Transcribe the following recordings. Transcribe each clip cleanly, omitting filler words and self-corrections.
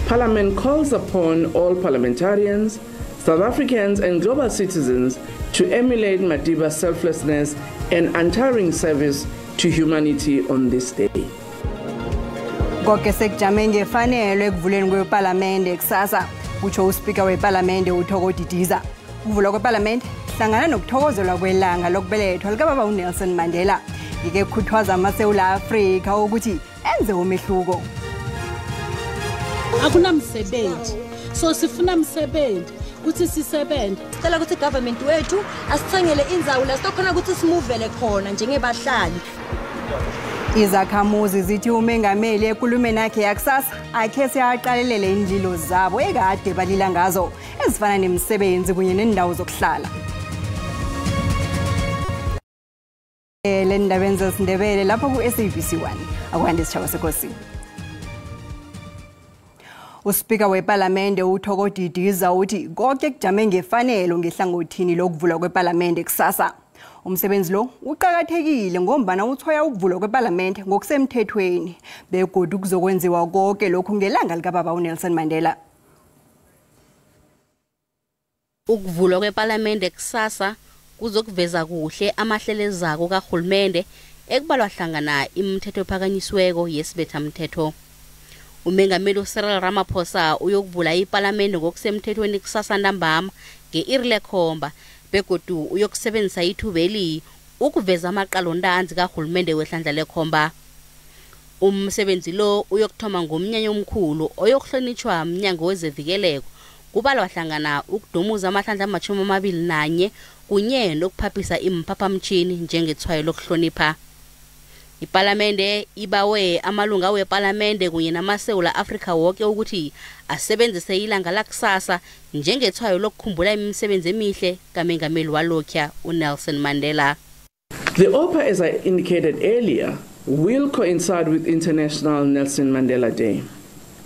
Parliament calls upon all parliamentarians, South Africans and global citizens to emulate Madiba's selflessness and untiring service to humanity on this day. Konke sekujame ngefanele ekuvuleni kweParliament kusasa, utsho uSpeaker weParliament uThoko Didiza. Ukuvulwa kweParliament hlangana nokuthokozelwa kwelanga lokubelethwa likababa uNelson Mandela. Ike kukhuthaza amaSewula Afrika ukuthi enze umehluko. Akunamsebenzi, so sifuna umsebenzi ukuthi sisebenze. Sicela ukuthi government wethu asithengele indzawo la sitokhona ukuthi simuvele khona njengebahlali. Izakhamuzi zithi umengameli ekulumeni yakhe yakusasa akhe siyaqalelele indlilo zabo ekade balila ngazo ezifana nemisebenzi kunye nendawo zokuhlala. Le ndabeni zesindebele lapho ku-SABC1 akwande sitshaba sekosi. uSpeaker weParliament uThoko Didiza uthi konke kujame ngefanelo ngehlangothini lokuvulwa kweParliament kusasa. Umsebenzi lo uqhakathekile ngombana uthoya ukuvulwa kweParliament ngokusemthethweni begodu kuzokwenziwa konke lokhu ngelanga likababa uNelson Mandela. Ukuvulwa kweParliament kusasa kuzokuveza kuhle amahlelezako kaHulumende ekubalwa hlangana imithetho ephakanyisiweko yesibethamthetho. Umengameli uCyril Ramaphosa uyokuvula iParliament ngokusemthethweni kusasa ntambama nge-iri lekhomba begodu uyokusebenzisa ithubeli ukuveza amaqalontanzi kaHulumende wehlandla lekhomba. Umsebenzi lo uyokuthoma ngomnyanya omkhulu oyokuhlonitshwa mnyango wezevikeleko kubalwa hlangana ukudumuza amahlandla ama-21 kunye nokuphaphisa imphaphamtshini njengethwayo lokuhlonipha. iParliament ibawe amalunga weParliament kunye namaSewula Afrika wonke ukuthi asebenzise ilanga lakusasa njengethwayo lokukhumbula imisebenzi emihle kamengameli walokya uNelson Mandela. The OPA, as I indicated earlier, will coincide with International Nelson Mandela Day.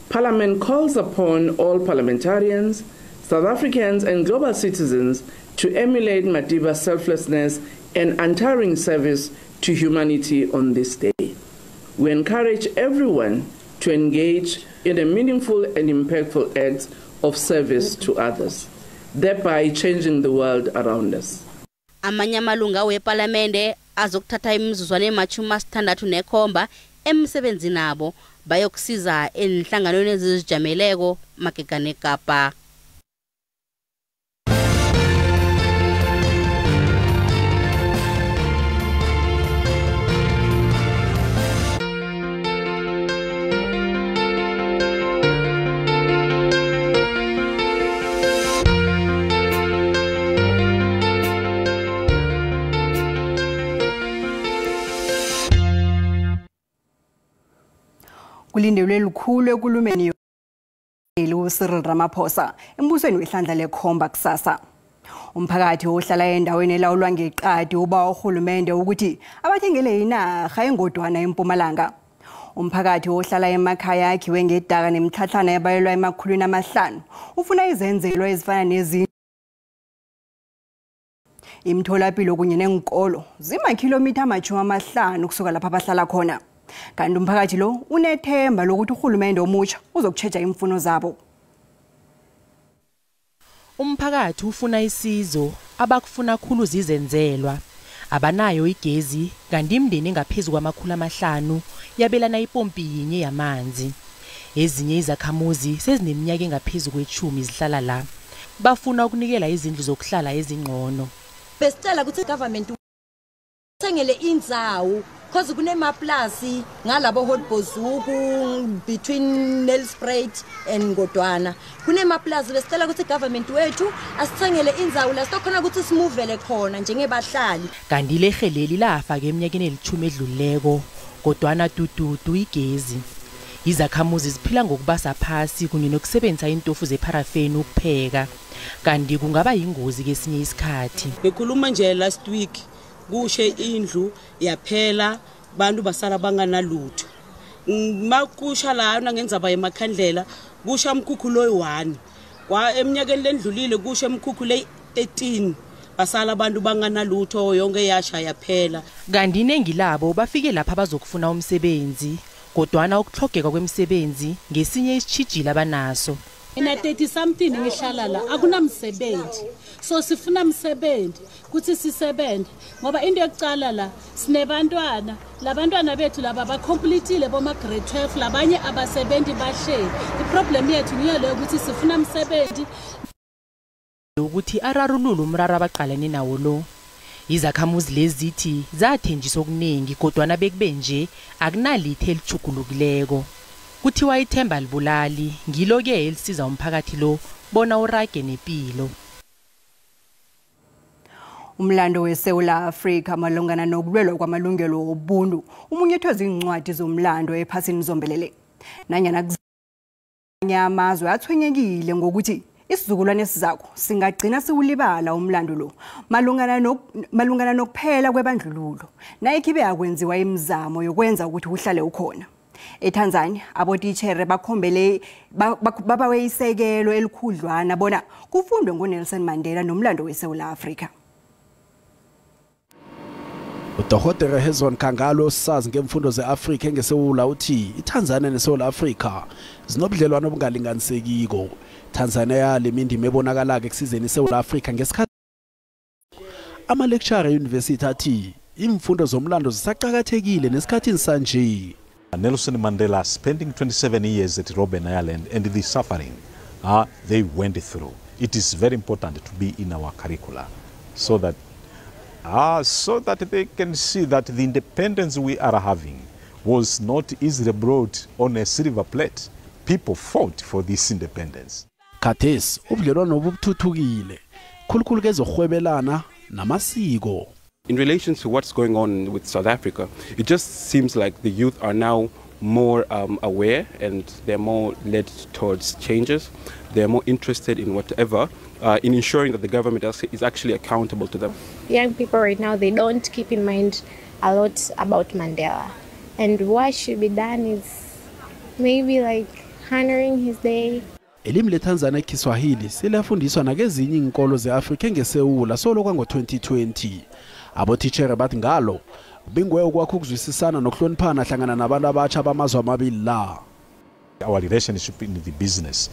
Parliament calls upon all parliamentarians, South Africans and global citizens to emulate Madiba's selflessness and untiring service to humanity on this day. We encourage everyone to engage in a meaningful and impactful act of service to others, thereby changing the world around us. Amanye amalunga weParliament azokuthatha imizuzwana ema-60 nekhomba emsebenzini nabo bayokusiza enhlanganweni ezizijameleko magega neKapa. Kulindelwe lukhulu ekulumeni uCyril Ramaphosa embusweni wehlandla lekhomba kusasa. Umphakathi ohlala endaweni elawulwa ngeqadi uba uHulumende ukuthi abathengele inarha engodwana eMpumalanga. Umphakathi ohlala emakhaya akhiwe ngedaka nemthathana yabayelwa emakhulwini amahlanu ufuna izenzelo ezifana nezindlu, imtholapilo kunye nenkolo zimakhilomitha ama-50 kusuka lapha abahlala khona. Kanti umphakathi lo unethemba lokuthi uHulumende omutsha uzokutshetsha imfuno zabo. Umphakathi ufuna isizo abakufuna khulu zizenzelwa. Abanayo igezi kanti imndeni engaphezulu kwama-500 yabelana ipompi yinye yamanzi. Ezinye izakhamuzi sezineminyaka engaphezulu kwe10 zihlala la. Bafuna ukunikela izindlu zokuhlala ezingcono. Besicela ukuthi government uthengele indzawo because kunemaplasi ngalabo Hotbozuku between Nelspruit and Godwana. Kunemaplasi besicela ukuthi government wethu asithengele indzawo la sitokhona ukuthi simuvele khona njengebahlali. Kanti leheleli lafa ke eminyakeni eli10 edluleko Godwana dududu igezi. Izakhamuzi ziphila ngokubasa phasi kunye nokusebenzisa intofu zeparafeni ukupheka. Kanti kungaba yingozi kesinye isikhathi. Ngikhuluma nje last week kushe indlu yaphela bantu basala banganalutho. Makusha la ngenzaba yemakhandlela kusha umkhukhu loyi1 kwa eminyakeni lendlulile kusha umkhukhu le18 basala abantu banganalutho yonke yasha yaphela. Kanti inengi labo bafike lapha bazokufuna umsebenzi kodwana ukuhlogeka kwemisebenzi ngesinye isitshijila banaso. Ina 30 something ngishala la akunamsebenzi, so sifuna umsebenzi kuthi sisebenze ngoba into yokucala la sinebantwana, labantwana bethu laba bacompletile boma grade 12, labanye abasebenzi bahleli. Iproblem yethu ngiyo leyo ukuthi sifuna umsebenzi ukuthi ararulule umraro abaqalene nawo lo. Izakhamuzi lezithi zathenjiswa okuningi kodwana bekube nje akunalithe elichugulukileko. Kuthiwa ithemba libulali ngilo ke elisiza umphakathi lo bona urage nepilo. Umlando weSouth Africa malungana nokulwelwa kwamalungelo obuntu umunyethwe incwadi zomlando ephasini zombelele. Nanyana amazwe athwenyekile ngokuthi isizukulwane esizakho singagcina siwulibala umlando lo malungana nokuphela kwebandlululo. Nayikhibe yakwenziwa imizamo yokwenza ukuthi uhlale ukhona. eTanzania abotithere bakhombele babawe isekelo elikhudlwana bona kufundwe ngoNelson Mandela nomlando weSouth Africa. Udokotela Hezron Khangalo sazi ngemfundo zeAfrika ngeSewula uthi iTanzania neSouth Africa zinobudlelwano obungalinganisekiko. Tanzania lemindima ebonakala ke kusizeni iSouth Africa ngesikhathi ama lecturer university athi imfundo zomlando zisaqhakathekile nesikhathini sanje. Nelson Mandela spending 27 years at Robben Island and the suffering they went through. It is very important to be in our curricula so that they can see that the independence we are having was not easily brought on a silver plate. People fought for this independence. Khathesi ubudlelwano obuthuthukile khulukhulu kezohwebelana namasiko. In relation to what's going on with South Africa, it just seems like the youth are now more aware and they're more led towards changes. They're more interested in whatever, in ensuring that the government is actually accountable to them. Young people right now, they don't keep in mind a lot about Mandela. And what should be done is maybe like honoring his day. Elimi leTanzania Kiswahili silafundiswa nakezinye inkolo zeAfrika ngeSewula solo kwango 2020. Abotithere bathi ngalo bingwe ukwakho ukuzwisisana nokuhloniphana hlangana nabantu abatsha bamazwe amabili la. Our relationship in the business,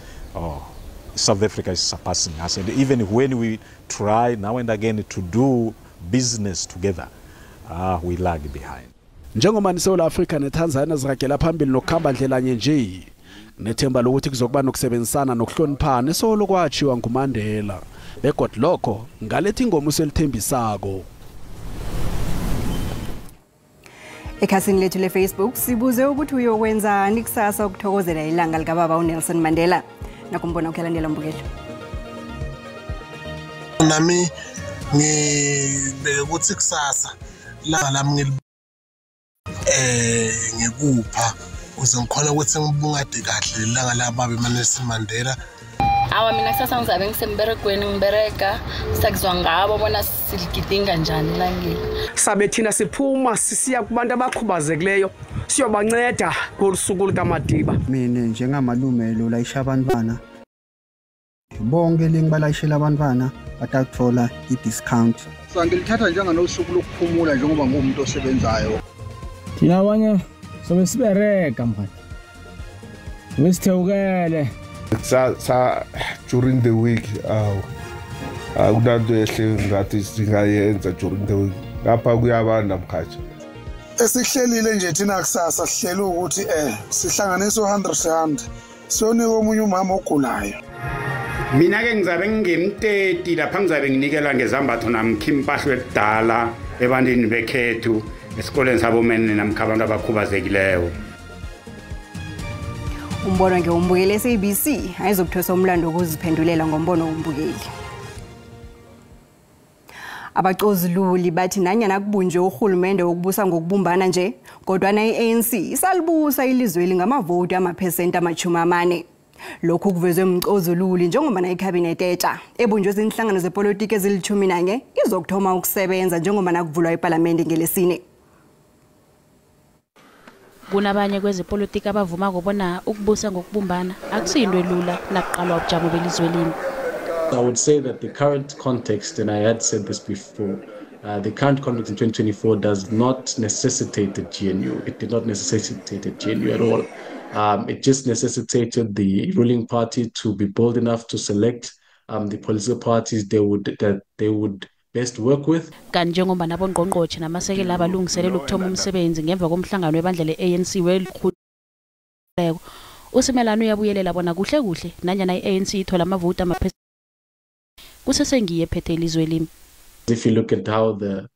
South Africa is surpassing us, and even when we try now and again to do business together, we lag behind. Njengoba iSouth Africa neTanzania ziragela phambili nokukhamba ndlelanye nje, nethemba lokuthi kuzokuba nokusebenzisana nokuhloniphana esolo kwachiwa nguMandela. Begot lokho ngalethi ingoma uselithembisako. Ekhasini lethu leFacebook sibuze ukuthi uyokwenzani kusasa ukuthokozela ilanga likababa uNelson Mandela. Nakumbona ukhelandela mbukelo. Nami ngibeke ukuthi kusasa la lami ngikupha uze ngikhona ukuthi ngibungade kahle ilanga lababa uNelson Mandela. Awa mina kusasa ngizabe ngisemberegweni ngibereka sakuzwa ngabo bona siligidinga njani langile. Sabe thina siphuma sisiya kubantu abakhubazekileyo siyobanceda ngosuku likaMadiba. Mina njengamalume lo layisha abantwana bonke lingibalayishela abantwana batathola idiscount. Ngilithatha njenganosuku lokuphumula njengoba ngumuntu osebenzayo. Thina abanye sobe sibereka mfana. Wesithewukele during the week akunanto ehle ngathi singayenza during the week lapha kuyabanda mkhathi esihlelile nje thina kusasa sihlele ukuthi sihlanganise 100 rand siyonike omunye umama ogulayo. Mina ke ngizabe ngingem30 lapha ngizabe nginikela ngezambatho namkhimpahlo ekudala ebantwini bekhethu esikoleni sabomene namkhabantu abakhubazekileyo. Umbono ngeumbukeli SABC ayizokuthosa umlando ukuziphendulela ngombono wombukeli. Abaqozululi bathi nanyana kubunje uhulumende wokubusa ngokubumbana nje kodwa na iANC isalibusa ilizwe lingamavoti amaphesenti ama40. Lokhu kuvezwe umqozululi njengoba na icabinet etsha ebunjwe izinhlangano zepolitiki ezili11 izokthoma ukusebenza njengoba nakuvulwa iParliament ngelesine. Kunabanye kwezepolitiki abavuma ngobona ukubusa ngokubumbana akusiyinto elula nakuqalwa ubujamo belizwe lini. I would say that the current context, and I had said this before, The current conflict in 2024 does not necessitate a GNU. It did not necessitate a GNU at all. It just necessitated the ruling party to be bold enough to select the political parties that they would best work with. Kanti njengoba nabongqongqothe namasekela abalungiselela ukuthoma umsebenzi ngemva komhlangano webandla le-ANC welukho uSimelane uyabuyelela bona kuhle kuhle nanyana i-ANC ithola amavoti kusesengiye ephethe ilizwe limi. If you look at how the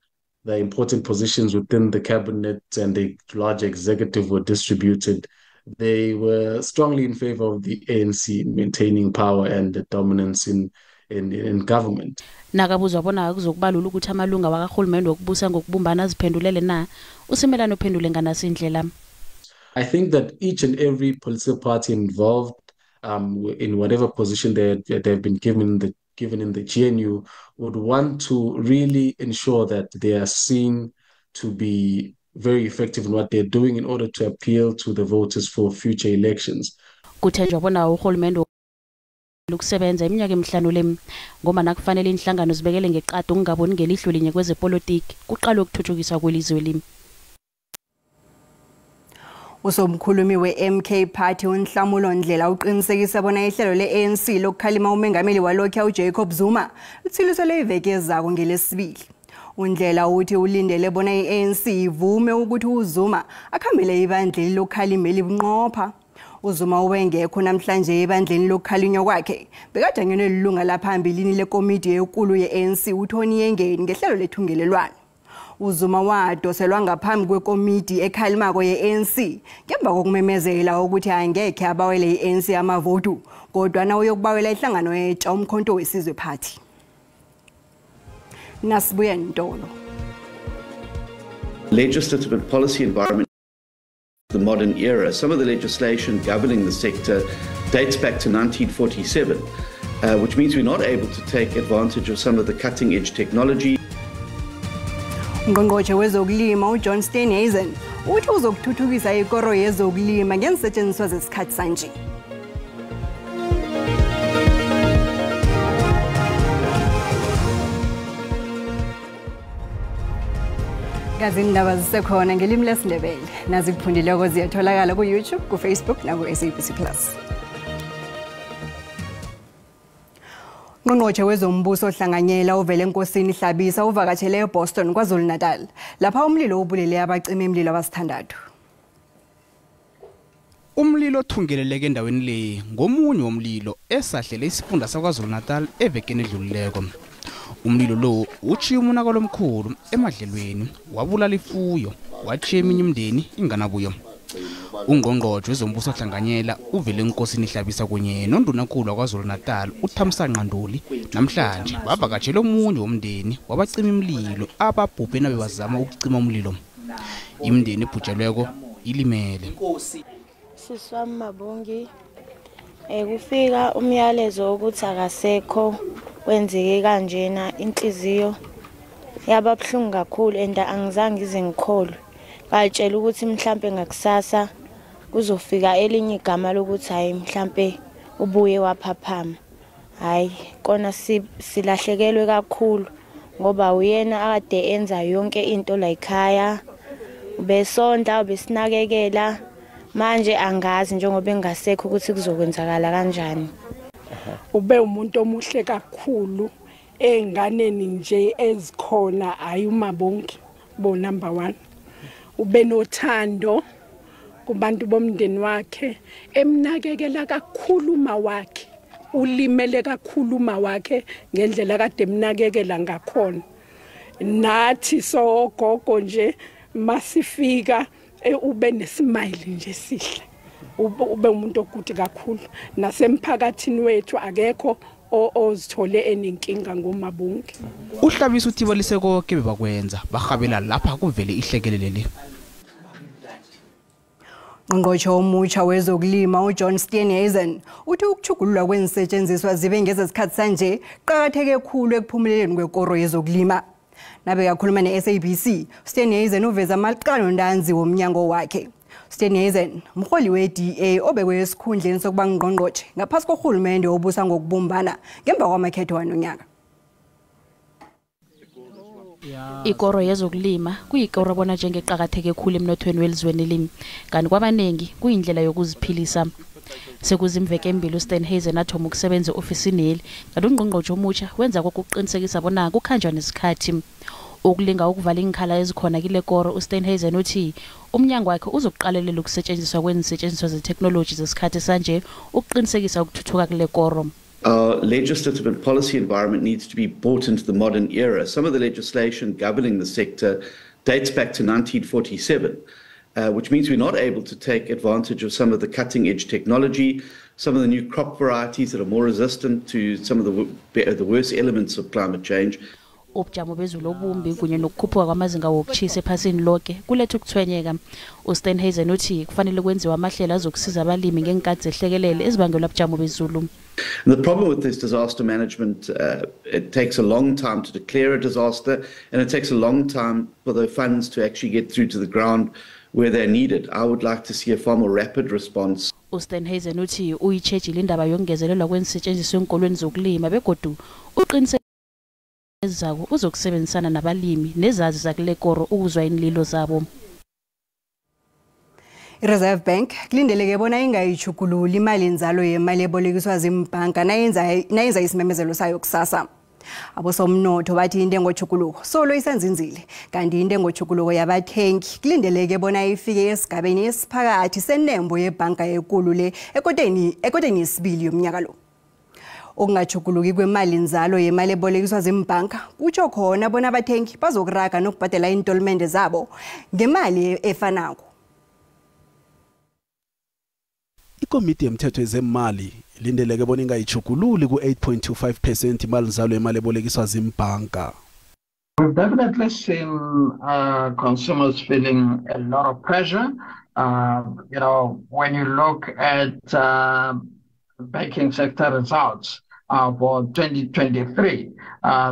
important positions within the cabinet and the large executive were distributed, they were strongly in favor of the ANC maintaining power and the dominance in government. Nakabuzwa bona kuzokubalula ukuthi amalunga wakahulumende wokubusa ngokubumbana aziphendulele na, uSimelane uphendule nganasindlela. I think that each and every political party involved in whatever position they've been given in the GNU would want to really ensure that they are seen to be very effective in what they're doing in order to appeal to the voters for future elections. Kuthenjwa bona uhulumende ukusebenza iminyaka emihlanu lemi ngoba nakufanele inhlangano zibekele ngeqadi ungaboni ngelihlo linye kwezepolitiki kuqala ukuthuthukiswa kwelizwe limi. Usomkhulumi we-MK Party uNhlamulo Ndlela uqinisekisa bona ihlelo le-ANC lokukhalima umengameli walokho uJacob Zuma lithilisele iveke ezako ngelesibili. uNdlela uthi ulindele bona i-ANC ivume ukuthi uZuma akhambele ibandleni lokukhalima elibunqopha. uZuma ubengekho namhlanje ebandleni lokukhalinywa kwakhe bekajanyelwe lilunga laphambilini lekomiti enkulu ye-ANC uThoni Yengeni ngehlelo lethungelelwano. uZuma wadoselwa ngaphambi kwekomiti ekhalimako ye-ANC ngemva kokumemezela ukuthi angekhe abawele i-ANC amavotu kodwa nawo yokubawela ihlangano etsha umkhonto wesizwe party. Nasibuya Ntolo. Legislative and policy environment the modern era. Some of the legislation governing the sector dates back to 1947, which means we're not able to take advantage of some of the cutting edge technology. Ngqongqotjhe wezokulima uJohn Steenhuisen uthi uzokuthuthukisa ikoro yezokulima ngensetshenziswa zesikhathi sanje. Gazi indaba zisekhona ngelimi lesiNdebele nazikuphundileko ziyatholakala ku-YouTube, ku-Facebook naku-SABC+. Ngqongqotjhe wezombuso ohlanganyela uvele enkosini Hlabisa uvakatshele eBoston KwaZulu-Natal lapha umlilo ubulele abacima imlilo abasithandathu. Umlilo othungeleleke endaweni le ngomunye womlilo esahlele isifunda saKwaZulu-Natal evekeni edlulileko. Umlilo lo uchiya umonakalo omkhulu emadlelweni wabulala ifuyo wachiya eminye imindeni inganabuyo. Ungqongqotjhe wezombuso ohlanganyela uvele enkosini Hlabisa kunye nondunankulu waKwaZulu-Natal uThamsanqa Nduli namhlanje bavakatshela omunye womndeni wabacima imlilo ababhubhe nabe bazama ukucima umlilo. Imindeni ebhujelweko ilimele. Siswami Mabongi kufika umyalezo ukuthi akasekho kwenzeke kanjena inhliziyo yababhlungu kakhulu enda angizange ize ngikholwe. Batshela ukuthi mhlambe ngakusasa kuzofika elinye igama lokuthi hayi mhlambe ubuye waphaphama. Hayi kona silahlekelwe kakhulu ngoba uyena akade enza yonke into la ekhaya ubesonda ubesinakekela manje angazi njengoba engasekho ukuthi kuzokwenzakala kanjani. Ube umuntu omuhle kakhulu enganeni nje ezikhona hayi uMabongi bo number 1. Ube nothando kubantu bomndeni wakhe emnakekela kakhulu uma wakhe ulimele kakhulu uma wakhe ngendlela kade emnakekela ngakhona. Nathi so gogo nje masifika ube nesmile nje sihle. Ube umuntu okude kakhulu nasemphakathini wethu akekho ozithole enenkinga ngoMabongi. uHlabisa uthi balise konke bebakwenza bahabela lapha kuvele ihlekelele. Ngqongqotjhe omutsha wezokulima uJohn Steenhuisen uthi ukuchugululwa kwensetshenziswa zibe ngezesikhathi sanje qhakatheke kakhulu ekuphumeleleni kwekoro yezokulima. Nabe kakhuluma ne-SABC Steenhuisen uveza amaqalo ndanzi womnyango wakhe. Steenhuisen umholi we-DA obekwe esikhundleni sokuba ngqongqotjhe ngaphasi kohulumende obusa ngokubumbana ngemva kwamakhetho wanonyaka. Ikoro yezokulima kuyikoro bona njengeqhakatheke khulu emnothweni welizweni limi kanti kwabanengi kuyindlela yokuziphilisa. Sekuzimveke embili uStenhazen athoma ukusebenza ofisini yeli kanti ungqongqotjhe omutsha wenza kokuqinisekisa bona kukhanjwa nesikhathi. Ukulinga ukuvala inkhala ezikhona kile koro uStenhazen uthi umnyango wakhe uzokuqalelela ukusetshenziswa kwezisetshenziswa ze-technology zesikhathi sanje ukuqinisekisa ukuthuthuka kule koro. Our legislative and policy environment needs to be brought into the modern era. Some of the legislation governing the sector dates back to 1947, which means we're not able to take advantage of some of the cutting-edge technology, some of the new crop varieties that are more resistant to some of the worst elements of climate change. Ubujamo bezulu obumbi kunye nokukhuphuka kwamazinga wokuchisa ephasini lonke kuletha ukuthwenyeka. uStenhazen uthi kufanele kwenziwe amahlelo azokusiza abalimi ngenkathi zehlekelele ezibangelwa ubujamo bezulu. And the problem with this disaster management, it takes a long time to declare a disaster, and it takes a long time for the funds to actually get through to the ground where they're needed. I would like to see a far more rapid response. uStenhazen uthi uyitshejile indaba yongezelelwa kwensetshenziswa enkolweni zokulima begodu uqiniseka ezako uzokusebenzisana nabalimi nezazi zakule koro ukuzwa inlilo zabo. I-Reserve Bank kulindeleke bona ingayichukululi imali inzalo yemali ebolekiswa zimbhanka nayenza isimemezelo sayo kusasa. Abosomnotho bathi intengo chukuluko solo isanzinzile kanti intengo chukuluko yabathengi kulindeleke bona ifike esigabeni esiphakathi senembo yebhanka enkulu le ekoteni yesibili yomnyaka lo. Okungachukuluki kwemali inzalo yemali ebolekiswa zimbhanka kutsho khona bona abathengi bazokuraga nokubhadela intolmende zabo ngemali efanako. Ikomiti yemthetho yezemali lindeleke bona ingayichukululi ku-8.25% imali inzalo yemali ebolekiswa zimbhanka. We've definitely seen consumers feeling a lot of pressure. When you look at banking sector results for 2023,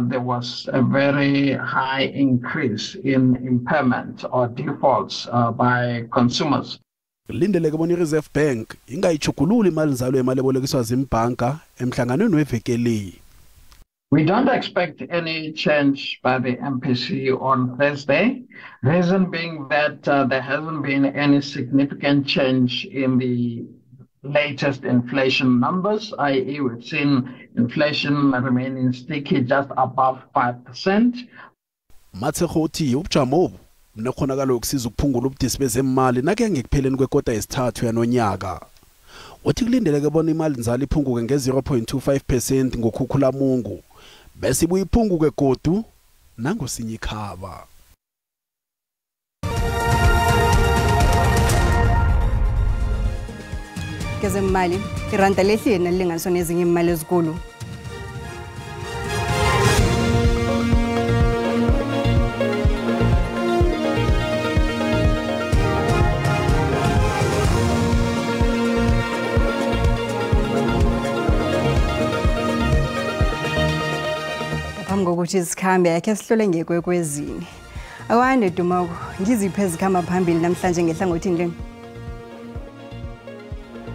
there was a very high increase in impairment or defaults by consumers. Lindeleke bona i-Reserve Bank ingayichukululi imali inzalo yemali ebolekiswa zimbhanka emhlanganweni wevekeli. We don't expect any change by the MPC on Thursday. Reason being that there hasn't been any significant change in the latest inflation numbers, i.e. we've seen inflation remaining sticky just above 5%. Matshego uthi ubujamo nekhonakala ukusiza ukuphungula ubudisi bezemali nakuya ngekupheleni kwekota yesithathu yanonyaka. Uthi kulindeleke bona imali inzalo iphunguke nge-0.25% ngokhukhulamungu bese ibuye iphunguke godu nangosinye ikhaba. Kezemali iranda lehlile nalilinganiswa nezinye imali ezikulu. Ngokuthi sikhambe yakhe sihlole ngekwekwezini. Akwande Dumako ngiziphe ezikhamba phambili namhlanje ngehlangothini leni.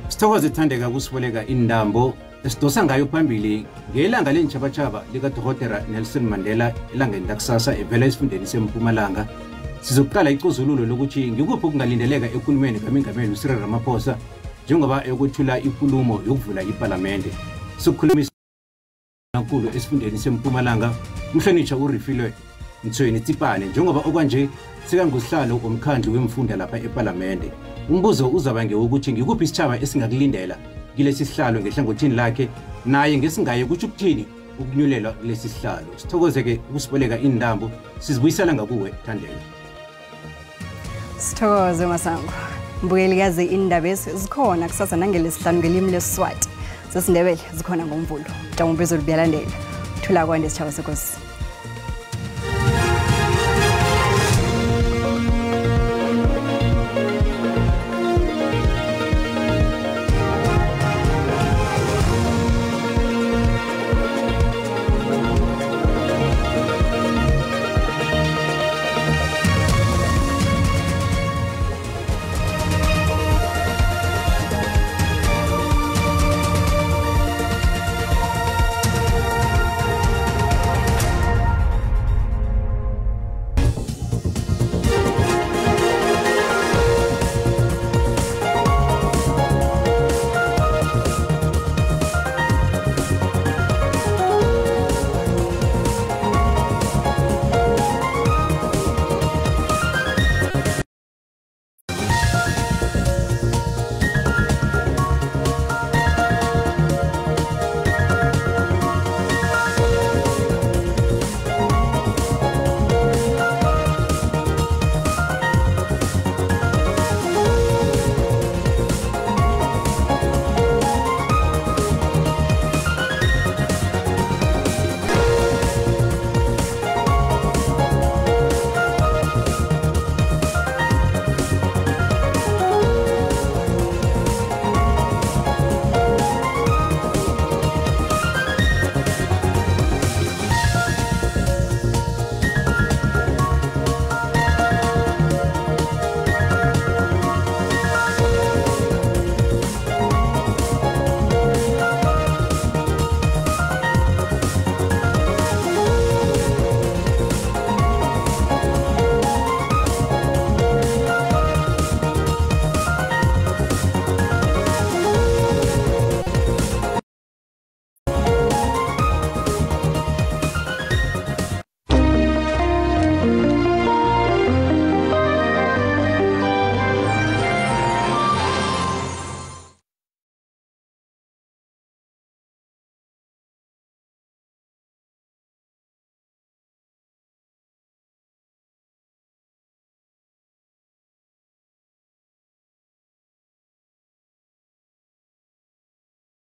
Sithokoze Thandeka kusiboleka indambo esidosa ngayo phambili ngelanga lentshabatshaba lika Dr Nelson Mandela elangeni lakusasa evela esifundeni seMpumalanga. Sizokuqala icuzululo lokuthi ngikuphi okungalindeleka ekhulumeni kaMengameli uCyril Ramaphosa njengoba yokuthula inkulumo yokuvula iParliament. Sokukhulumisa kakhulu esifundeni seMpumalanga umhlonishwa uRifilwe Mthweni Tsipane njengoba okwanje sekangusihlalo omkhandlu wemfunda lapha eParliament. Umbuzo uzaba ngewukuthi ngikuphi isitshaba esingakulindela kilesi sihlalo ngehlangothini lakhe naye ngesingaye kuthi ukuthini ukunyulelwa kulesi sihlalo. Sithokoze ke ukusiboleka indambo sizibuyisela ngakuwe Thandeka. Sithokoze Masango. Mbukeli indaba zikhona kusasa nangelesihlanu ngelimi leSiswati. Sesindebele zikhona ngoMvulo. Jamu bezulu biyalandela. Thula kwande sitshaba sekosi.